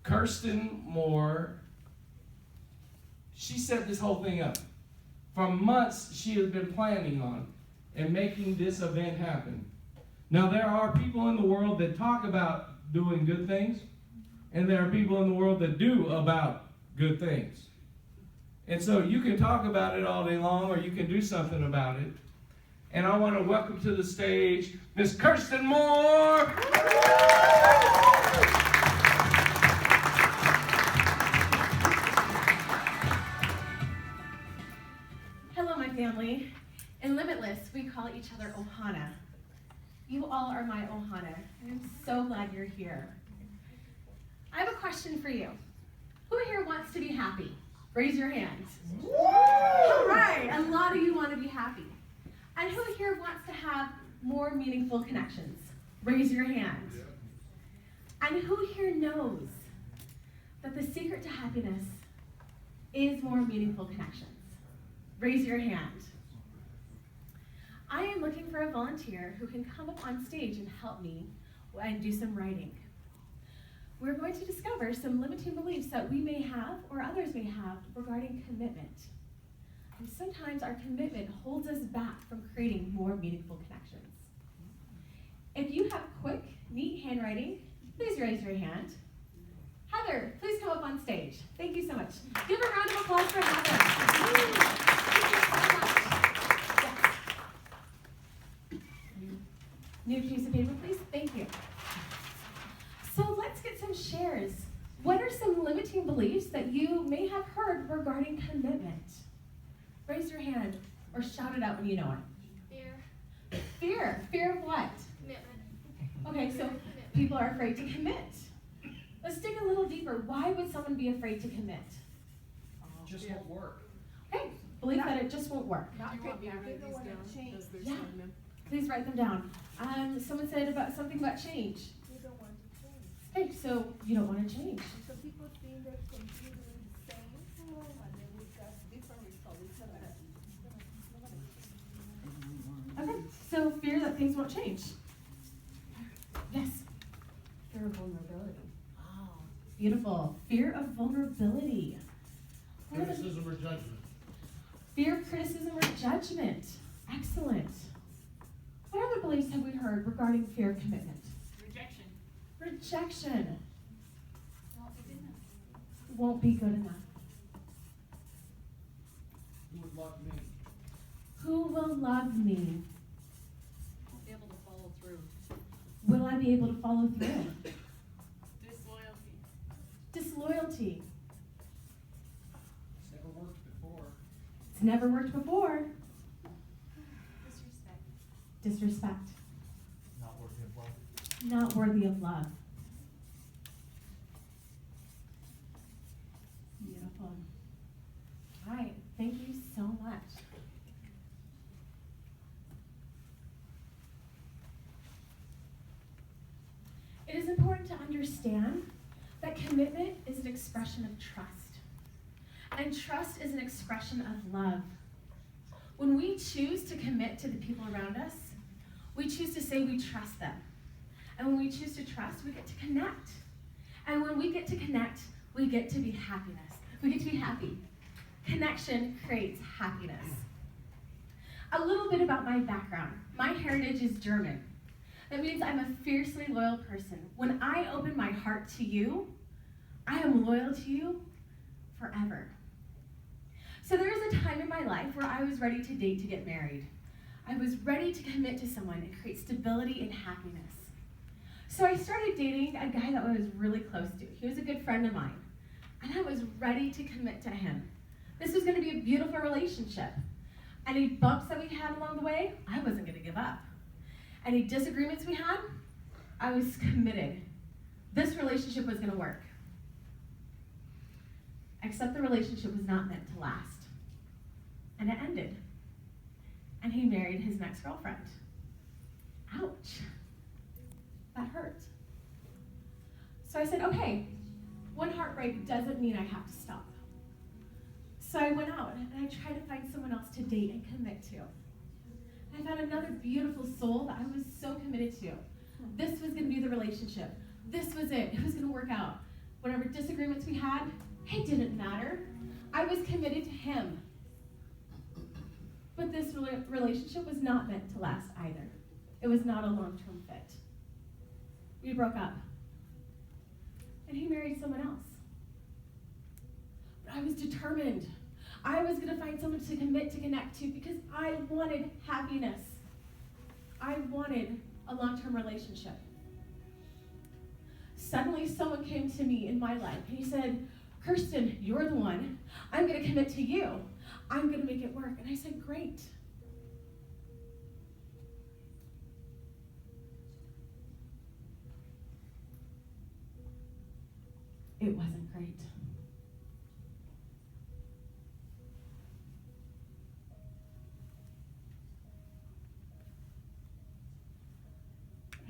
Kirsten Moore, she set this whole thing up. For months, she has been planning on and making this event happen. Now, there are people in the world that talk about doing good things, and there are people in the world that do about good things. And so you can talk about it all day long, or you can do something about it. And I want to welcome to the stage Miss Kirsten Moore. Hello, my family. In Limitless, we call each other Ohana. You all are my Ohana, and I'm so glad you're here. I have a question for you. Who here wants to be happy? Raise your hands. All right, a lot of you want to be happy. And who here wants to have more meaningful connections? Raise your hand. And who here knows that the secret to happiness is more meaningful connections? Raise your hand. I am looking for a volunteer who can come up on stage and help me and do some writing. We're going to discover some limiting beliefs that we may have or others may have regarding commitment. And sometimes our commitment holds us back from creating more meaningful connections. If you have quick, neat handwriting, please raise your hand. Heather, please come up on stage. Thank you so much. Give a round of applause for Heather. Thank you so much. Yes. New piece of paper, please. Thank you. So let's get some shares. What are some limiting beliefs that you may have heard regarding commitment? Raise your hand or shout it out when you know it. Fear. Fear. Fear of what? Commitment. Okay, so people are afraid to commit. Let's dig a little deeper. Why would someone be afraid to commit? Just won't work. Okay, believe that it just won't work. Not good. They don't want to change. Yeah. Please write them down. Someone said about something about change. You don't want to change. Okay, so you don't want to change. So people think they're continuing the same form and they will get different results. Okay, so fear that things won't change. Yes. Fear of vulnerability. Oh, beautiful. Fear of vulnerability. What are the- Criticism or judgment. Fear of criticism or judgment. Excellent. What other beliefs have we heard regarding fear of commitment? Rejection. Rejection. Won't be good enough. Won't be good enough. Who would love me? Who will love me? Won't be able to follow through. Will I be able to follow through? Disloyalty. Disloyalty. It's never worked before. It's never worked before. Disrespect. Disrespect. Not worthy of love. Not worthy of love. Beautiful. All right, thank you so much. It is important to understand that commitment is an expression of trust. And trust is an expression of love. When we choose to commit to the people around us, we choose to say we trust them. And when we choose to trust, we get to connect. And when we get to connect, we get to be happiness. We get to be happy. Connection creates happiness. A little bit about my background. My heritage is German. That means I'm a fiercely loyal person. When I open my heart to you, I am loyal to you forever. So there was a time in my life where I was ready to date to get married. I was ready to commit to someone and create stability and happiness. So I started dating a guy that I was really close to. He was a good friend of mine. And I was ready to commit to him. This was going to be a beautiful relationship. Any bumps that we had along the way, I wasn't going to give up. Any disagreements we had, I was committed. This relationship was going to work. Except the relationship was not meant to last. And it ended. And he married his next girlfriend. Ouch. That hurt. So I said, okay, one heartbreak doesn't mean I have to stop. So I went out and I tried to find someone else to date and commit to. I found another beautiful soul that I was so committed to. This was going to be the relationship. This was it. It was going to work out. whatever disagreements we had, it didn't matter. I was committed to him. But this relationship was not meant to last either. It was not a long-term fit. We broke up. And he married someone else. But I was determined. I was going to find someone to commit to connect to because I wanted happiness. I wanted a long-term relationship. Suddenly, someone came to me in my life, and he said, Kirsten, you're the one. I'm going to commit to you. I'm going to make it work. And I said, great. It wasn't great.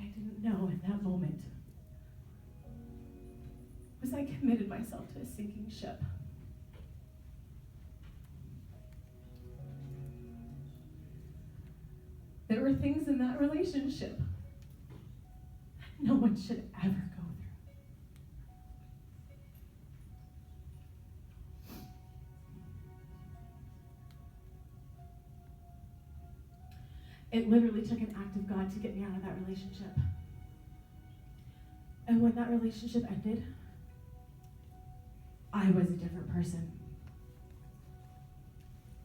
I didn't know in that moment was I committed myself to a sinking ship. There were things in that relationship no one should ever go through. It literally took an act of God to get me out of that relationship. And when that relationship ended, I was a different person.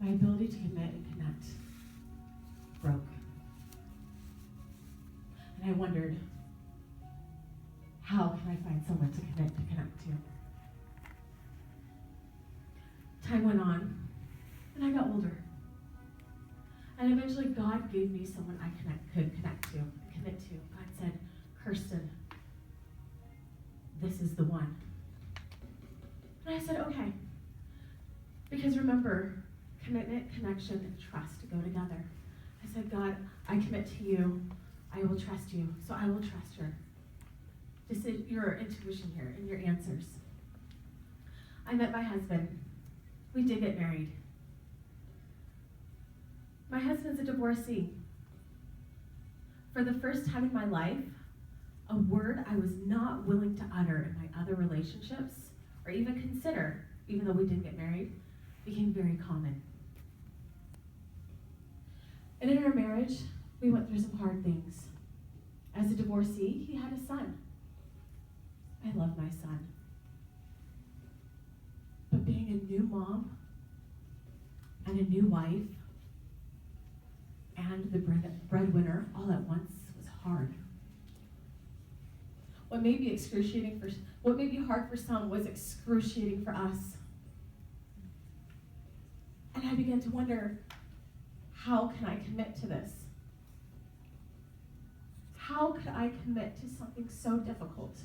My ability to commit and connect broke. And I wondered, how can I find someone to commit to connect to? Time went on, and I got older. And eventually God gave me someone I could connect to, commit to. God said, Kirsten, this is the one. And I said, okay. Because remember, commitment, connection, and trust go together. I said, God, I commit to you. I will trust you. So I will trust her. Just your intuition here and your answers. I met my husband. We did get married. My husband's a divorcee. For the first time in my life, a word I was not willing to utter in my other relationships, or even consider, even though we didn't get married, became very common. And in our marriage, we went through some hard things. As a divorcee, he had a son. I love my son. But being a new mom and a new wife and the breadwinner all at once was hard. What may be hard for some was excruciating for us. And I began to wonder, how can I commit to this? How could I commit to something so difficult?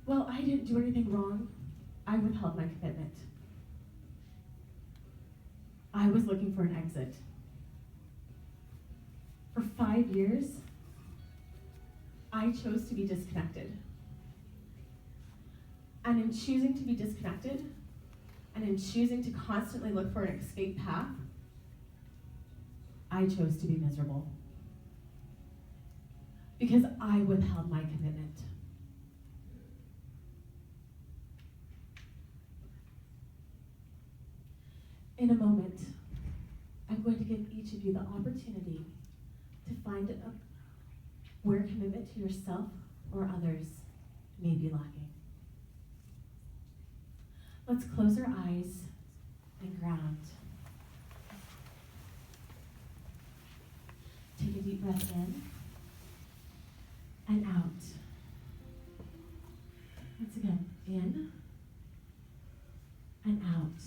Well, I didn't do anything wrong. I withheld my commitment. I was looking for an exit. For 5 years, I chose to be disconnected. And in choosing to be disconnected, and in choosing to constantly look for an escape path, I chose to be miserable. Because I withheld my commitment. In a moment, I'm going to give each of you the opportunity to find where commitment to yourself or others may be lacking. Let's close our eyes and ground. Take a deep breath in and out. Once again, in and out.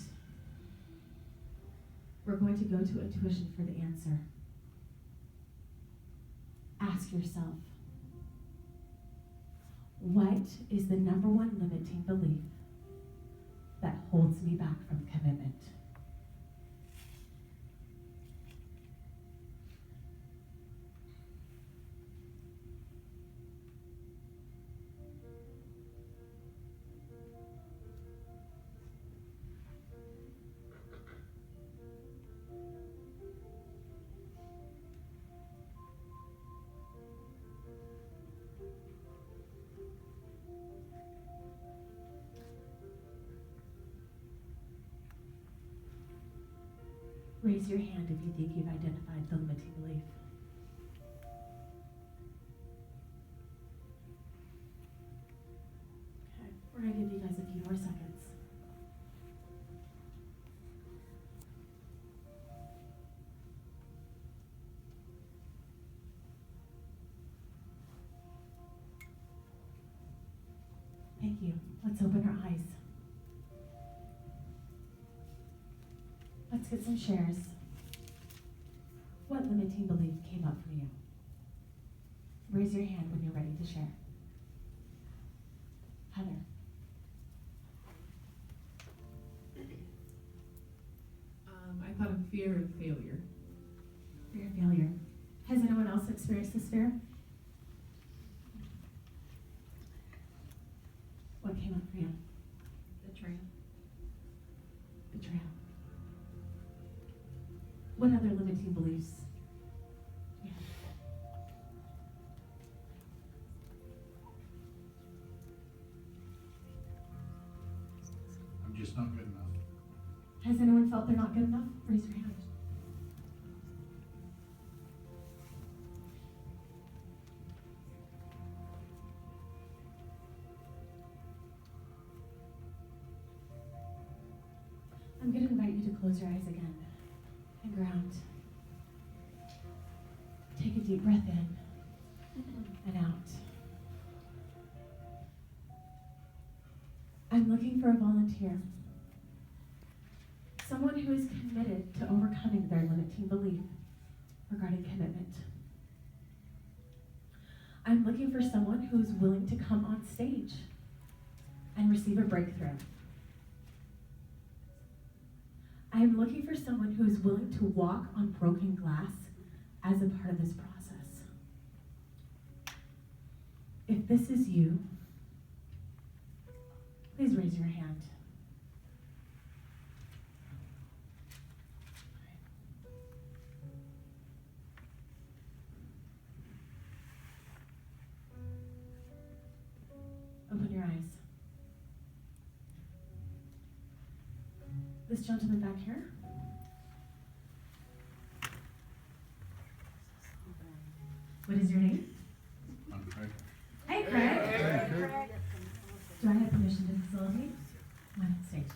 We're going to go to intuition for the answer. Ask yourself, what is the number one limiting belief that holds me back from commitment? Raise your hand if you think you've identified the limiting belief. Okay, we're going to give you guys a few more seconds. Thank you. Let's open our eyes. Let's get some shares. What limiting belief came up for you? Raise your hand when you're ready to share. Heather. I thought of fear of failure. Fear of failure. Has anyone else experienced this fear? What came up for you? Betrayal. Betrayal. What other limiting beliefs? Yeah. I'm just not good enough. Has anyone felt they're not good enough? Raise your hand. I'm going to invite you to close your eyes again and ground. Take a deep breath in and out. I'm looking for a volunteer. Someone who is committed to overcoming their limiting belief regarding commitment. I'm looking for someone who is willing to come on stage and receive a breakthrough. I'm looking for someone who is willing to walk on broken glass as a part of this process. If this is you, please raise your hand. Open your eyes. This gentleman back here. What is your name? I'm Craig. Hey, Craig. Do I have permission to facilitate? Come on stage.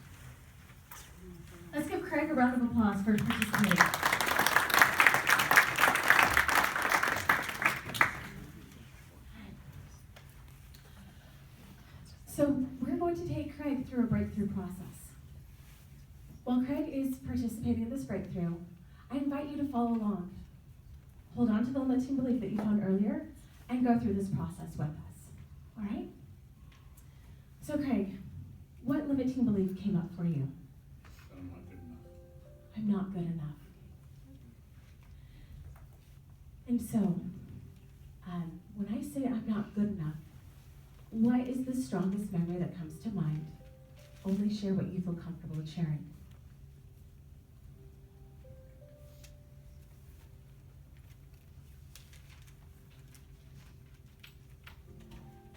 Let's give Craig a round of applause for participating. So we're going to take Craig through a breakthrough process. While Craig is participating in this breakthrough, I invite you to follow along. Hold on to the limiting belief that you found earlier and go through this process with us. All right? So Craig, what limiting belief came up for you? I'm not good enough. I'm not good enough. And so, when I say I'm not good enough, what is the strongest memory that comes to mind? Only share what you feel comfortable with sharing.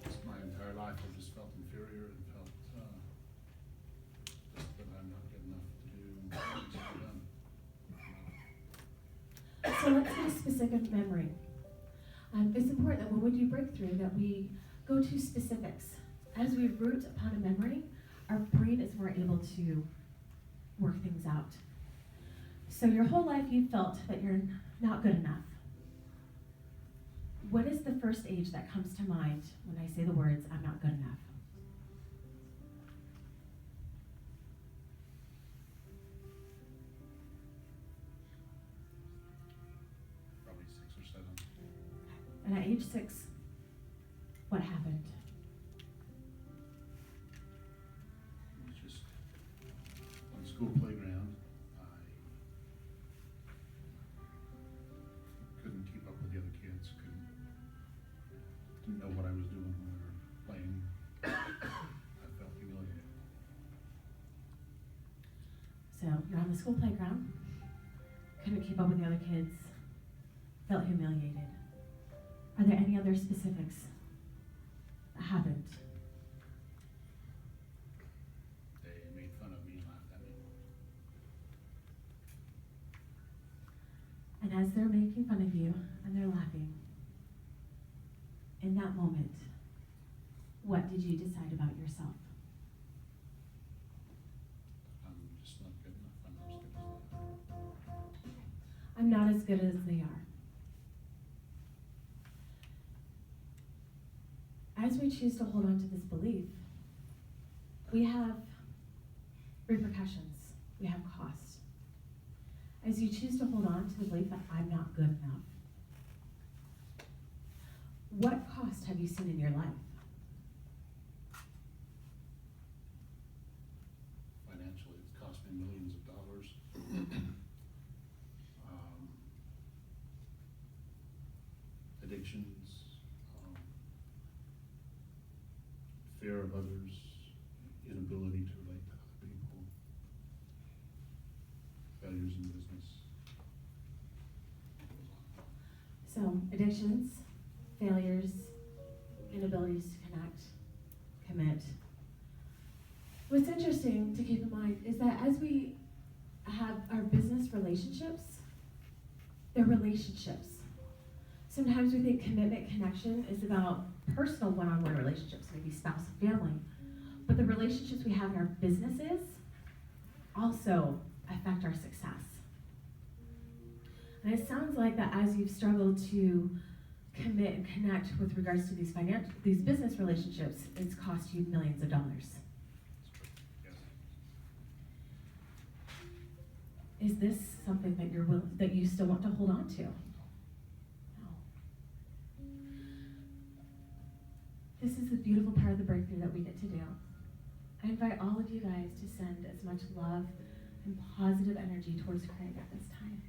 Just my entire life, I've just felt inferior and felt just that I'm not good enough to do what needs to be done. So let's get a specific memory. It's important that when we do breakthrough that we go to specifics. As we root upon a memory, our brain is more able to work things out. So your whole life you felt that you're not good enough. What is the first age that comes to mind when I say the words, I'm not good enough? Probably 6 or 7. And at age 6, what happened? It was just on school playground. I couldn't keep up with the other kids. Didn't know what I was doing when we were playing. I felt humiliated. So you're on the school playground, couldn't keep up with the other kids, felt humiliated. Are there any other specifics that happened? They made fun of me and laughed at me. And as they're making fun of you and they're laughing, in that moment, what did you decide about yourself? I'm just not good enough. I'm I'm not as good as they are. not as good as they are. As we choose to hold on to this belief, we have repercussions, we have costs. As you choose to hold on to the belief that I'm not good enough, what cost have you seen in your life? Financially, it's cost me millions of dollars. Addictions, fear of others, inability to relate to other people, failures in business. So, addictions, failures, inabilities to connect, commit. What's interesting to keep in mind is that as we have our business relationships, they're relationships. Sometimes we think commitment connection is about personal one-on-one relationships, maybe spouse and family. But the relationships we have in our businesses also affect our success. And it sounds like that as you've struggled to commit and connect with regards to these business relationships, it's cost you millions of dollars. Yes. Is this something that you still want to hold on to? No. This is the beautiful part of the breakthrough that we get to do. I invite all of you guys to send as much love and positive energy towards Craig at this time.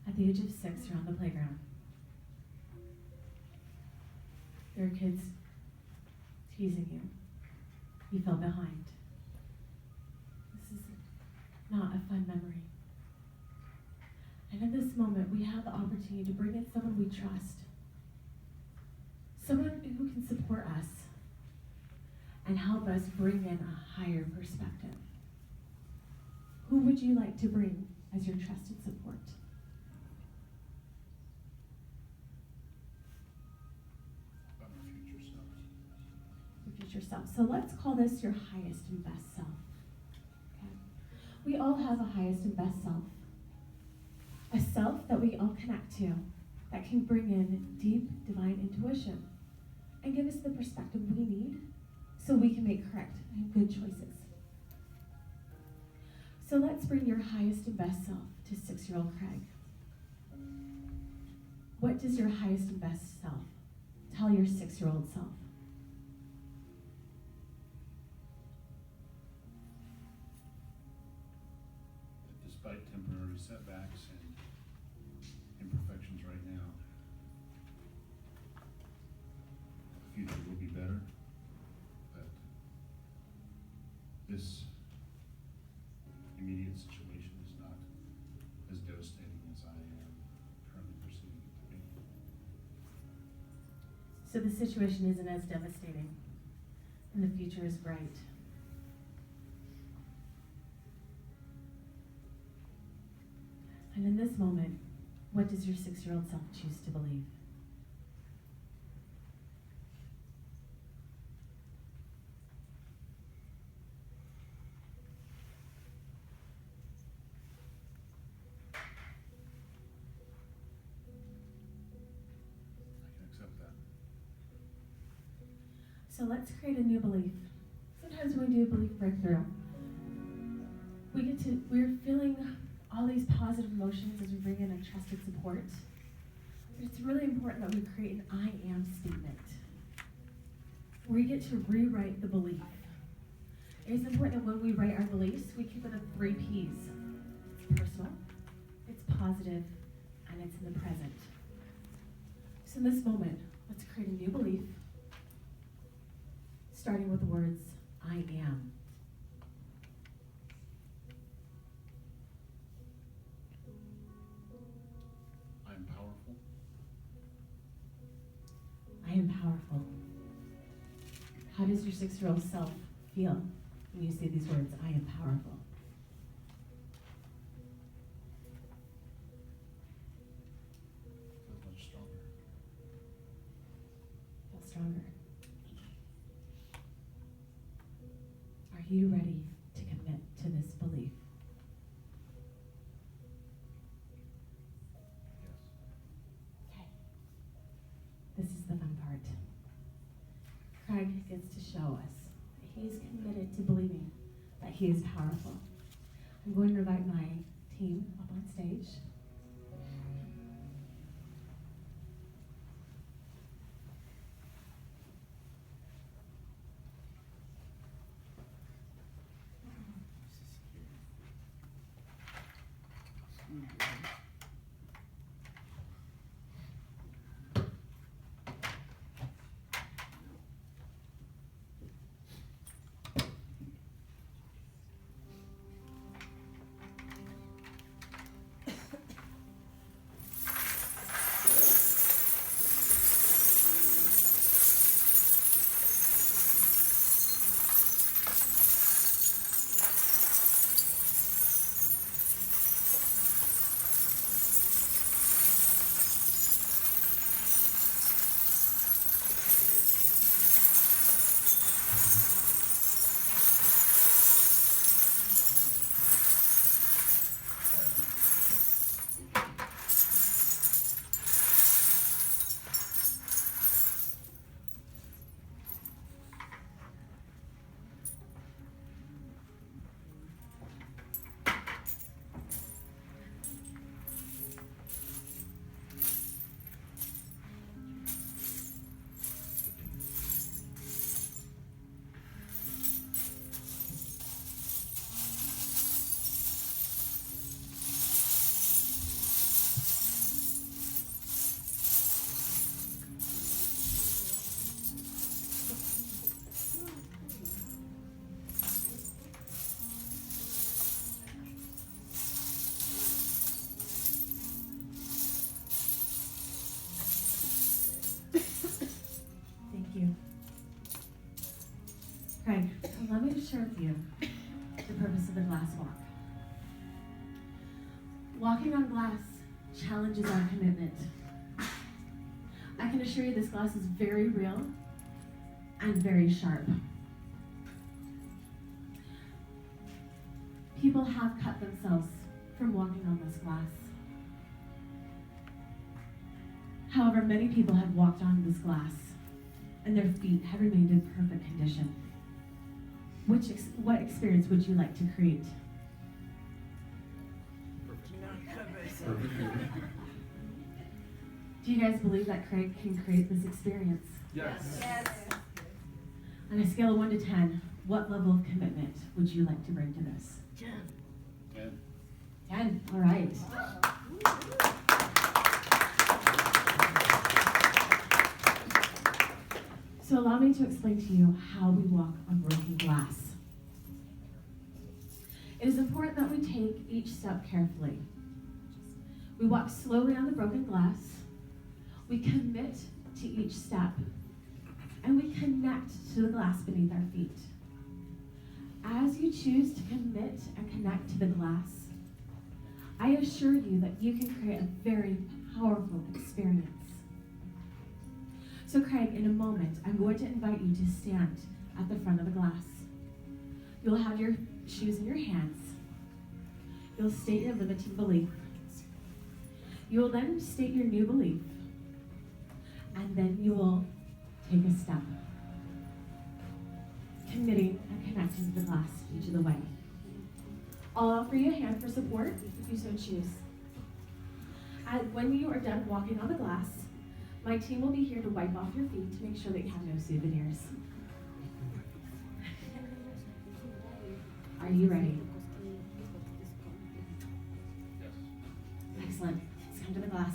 At the age of 6, you're on the playground. There are kids teasing you. You fell behind. This is not a fun memory. And in this moment, we have the opportunity to bring in someone we trust. Someone who can support us and help us bring in a higher perspective. Who would you like to bring as your trusted support? About my future self. Your future self. So let's call this your highest and best self. Okay? We all have a highest and best self. A self that we all connect to, that can bring in deep divine intuition and give us the perspective we need so we can make correct and good choices. So let's bring your highest and best self to 6-year-old Craig. What does your highest and best self tell your 6-year-old self? That despite temporary setbacks and imperfections right now, the future will be better, but this immediate situation is not as devastating as I am currently perceiving it to be. So the situation isn't as devastating, and the future is bright. And in this moment, what does your 6-year-old self choose to believe? I can accept that. So let's create a new belief. Sometimes when we do a belief breakthrough, we're feeling all these positive emotions as we bring in a trusted support. But it's really important that we create an I am statement. We get to rewrite the belief. It is important that when we write our beliefs, we keep it the 3 Ps. It's personal, it's positive, and it's in the present. So in this moment, let's create a new belief, starting with the words, I am. I am powerful. I am powerful. How does your 6-year-old self feel? when you say these words, I am powerful? Feels much stronger. Feel stronger. Are you ready to commit to this belief? Yes. Okay. This is the fun part. Craig gets to show us that he is committed to believing that he is powerful. I'm going to invite my team up on stage. Thank you. Craig, allow me to share with you the purpose of the glass walk. Walking on glass challenges our commitment. I can assure you this glass is very real and very sharp. People have cut themselves from walking on this glass. However, many people have walked on this glass and their feet have remained in perfect condition. What experience would you like to create? Do you guys believe that Craig can create this experience? Yes. Yes. On a scale of 1 to 10, what level of commitment would you like to bring to this? 10. 10, all right. So allow me to explain to you how we walk on broken glass. It is important that we take each step carefully. We walk slowly on the broken glass, we commit to each step, and we connect to the glass beneath our feet. As you choose to commit and connect to the glass, I assure you that you can create a very powerful experience. So Craig, in a moment, I'm going to invite you to stand at the front of the glass. You'll have your shoes in your hands. You'll state your limiting belief. You will then state your new belief. And then you will take a step, committing and connecting to the glass each of the way. I'll offer you a hand for support if you so choose. When you are done walking on the glass, my team will be here to wipe off your feet to make sure that you have no souvenirs. Are you ready? Yes. Excellent. Let's come to the glass.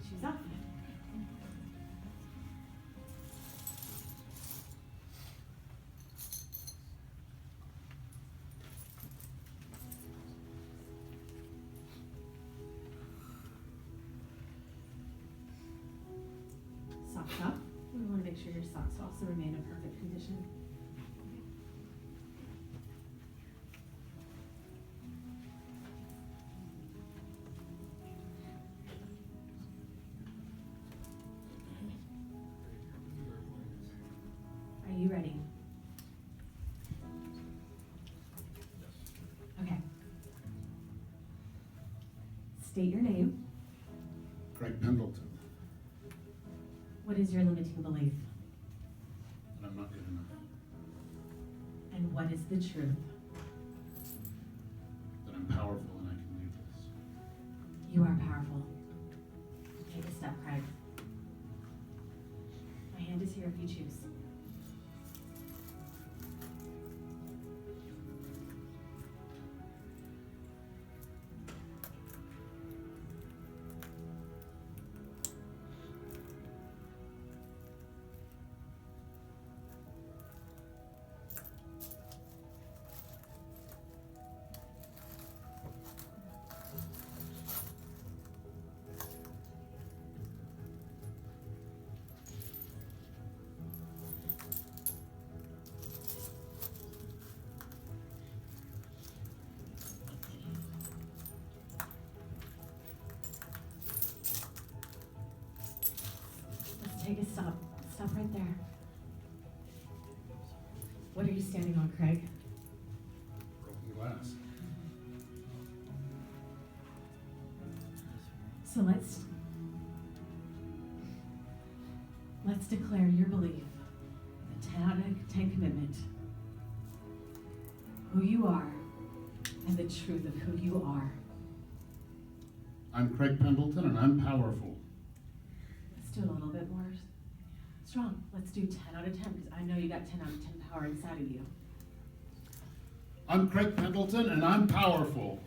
Shoes off. socks off. We want to make sure your socks also remain in perfect condition. Are you ready? Okay. State your name. Craig Pendleton, What is your limiting belief? and I'm not good enough. And what is the truth? That I'm powerful and I can do this. You are powerful. Take a step, Craig. My hand is here if you choose. Let's take a stop. Stop right there. What are you standing on, Craig? Broken glass. So let's declare your belief, the 10 out of 10 commitment, who you are, and the truth of who you are. I'm Craig Pendleton, and I'm powerful. Let's do it a little bit more strong. Let's do 10 out of 10, because I know you got 10 out of 10 power inside of you. I'm Craig Pendleton, and I'm powerful.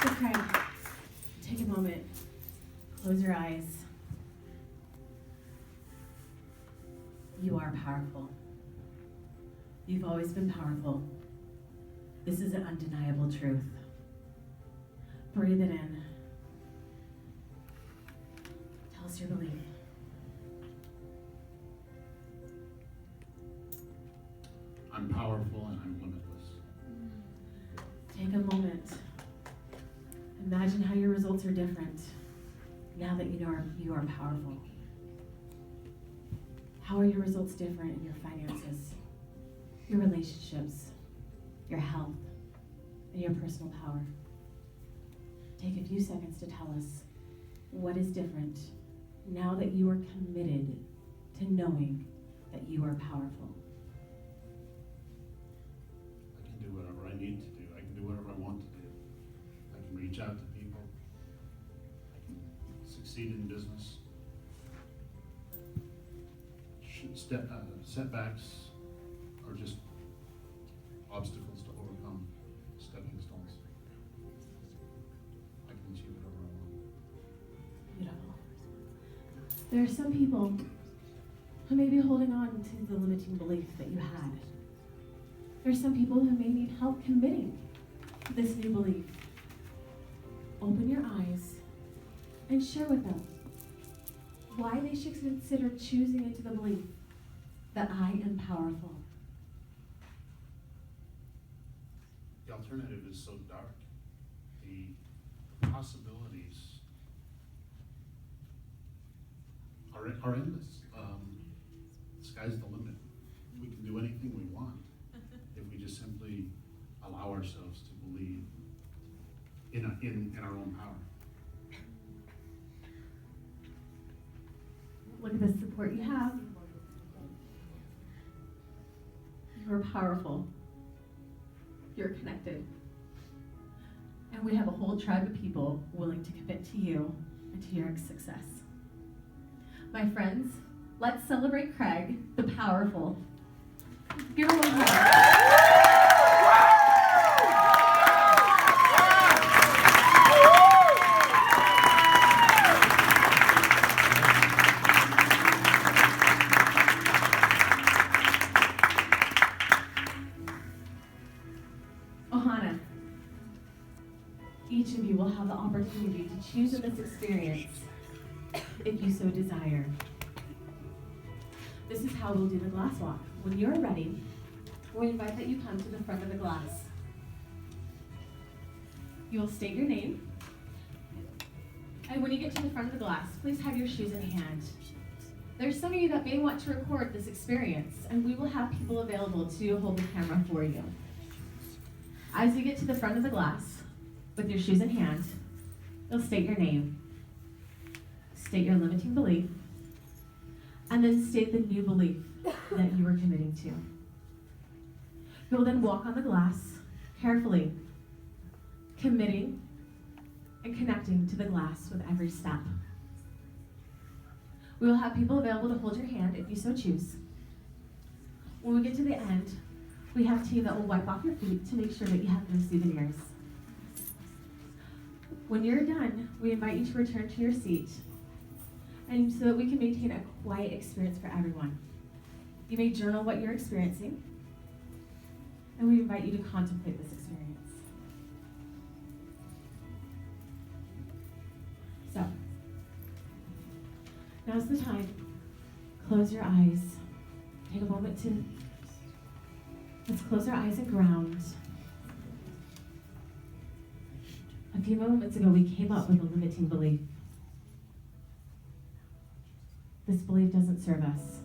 So Craig, take a moment, close your eyes. You are powerful. You've always been powerful. This is an undeniable truth. Breathe it in. Tell us your belief. I'm powerful and I'm limitless. Take a moment. Imagine how your results are different now that you are powerful. How are your results different in your finances, your relationships, your health, and your personal power? Take a few seconds to tell us what is different now that you are committed to knowing that you are powerful. I can do whatever I need to do. I can do whatever I want to do. I can reach out to people. I can succeed in business. Setbacks are just obstacles to overcome, stepping stones. I can achieve whatever I want. Beautiful. There are some people who may be holding on to the limiting belief that you had. There are some people who may need help committing to this new belief. Open your eyes and share with them why they should consider choosing into the belief that I am powerful. The alternative is so dark. The possibilities are endless. The sky's the limit. We can do anything we want if we just simply allow ourselves to believe in our own power. Look at the support you have. You are powerful. You're connected. And we have a whole tribe of people willing to commit to you and to your success. My friends, let's celebrate Craig, the powerful. Give him a hug. Ohana, each of you will have the opportunity to choose in this experience if you so desire. This is how we'll do the glass walk. When you're ready, we invite that you come to the front of the glass. You will state your name. And when you get to the front of the glass, please have your shoes in hand. There's some of you that may want to record this experience, and we will have people available to hold the camera for you. As you get to the front of the glass, with your shoes in hand, you'll state your name, state your limiting belief, and then state the new belief that you are committing to. You'll then walk on the glass carefully, committing and connecting to the glass with every step. We will have people available to hold your hand if you so choose. When we get to the end, we have a team that will wipe off your feet to make sure that you have no souvenirs. When you're done, we invite you to return to your seat, and so that we can maintain a quiet experience for everyone. You may journal what you're experiencing, and we invite you to contemplate this experience. So, now's the time. Close your eyes. Take a moment to, let's close our eyes and ground. A few moments ago, we came up with a limiting belief. This belief doesn't serve us.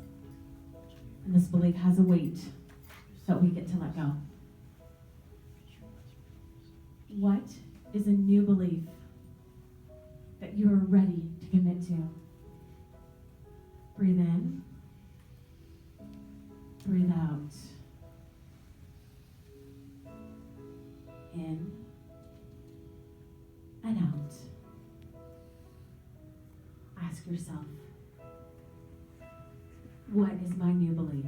And this belief has a weight that we get to let go. What is a new belief that you are ready to commit to? Breathe in. Breathe out. In and out. Ask yourself, what is my new belief?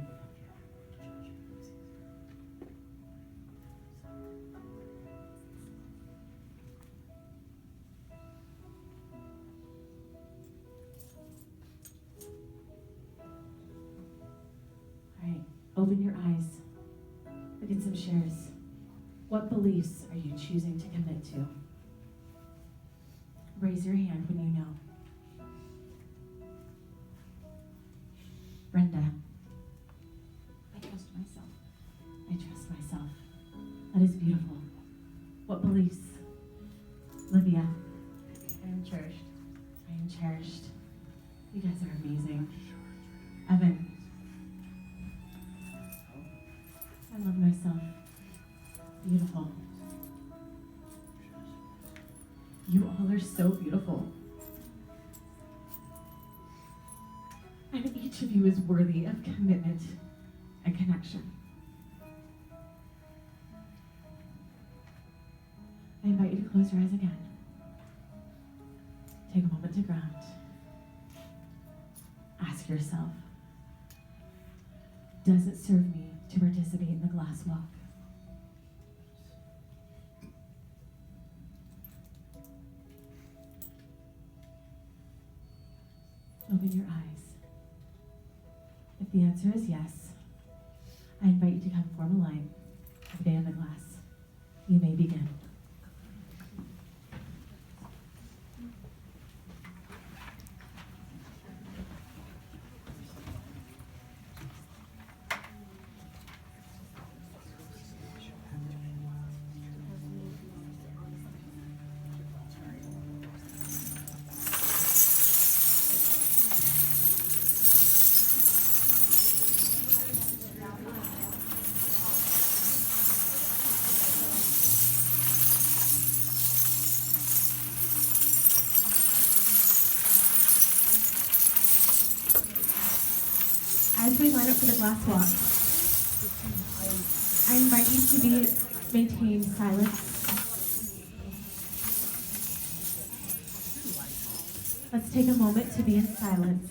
All right, open your eyes. Look at some shares. What beliefs are you choosing to commit to? Raise your hand when you know. Brenda. I trust myself. I trust myself. That is beautiful. What beliefs? Livia. I am cherished. I am cherished. You guys are amazing. Evan. I love myself. Beautiful. You all are so beautiful. And each of you is worthy of commitment and connection. I invite you to close your eyes again. Take a moment to ground. Ask yourself, does it serve me to participate in the glass walk? Open your eyes. If the answer is yes, I invite you to come form a line and stay in the glass. You may begin. As we line up for the glass walk, I invite you to maintain silence. Let's take a moment to be in silence.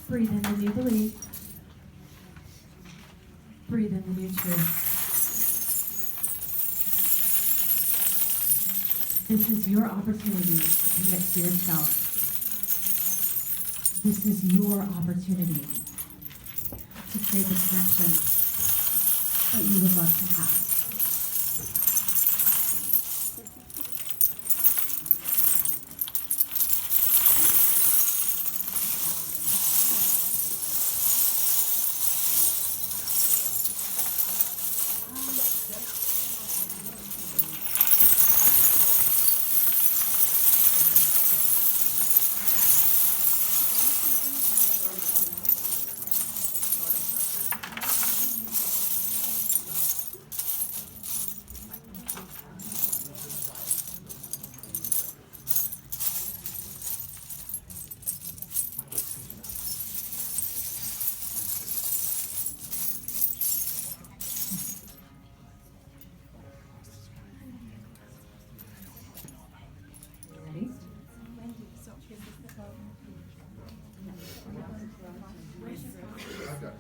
Breathe in the new belief. Breathe in the new truth. This is your opportunity to commit to yourself. This is your opportunity to create the connection that you would love to have. Ready? I've got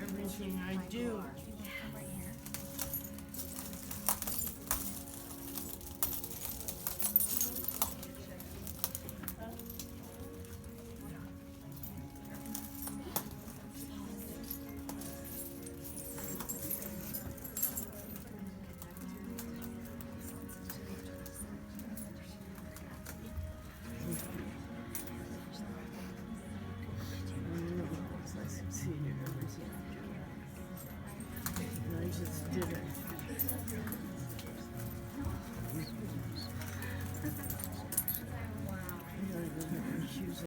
Everything I do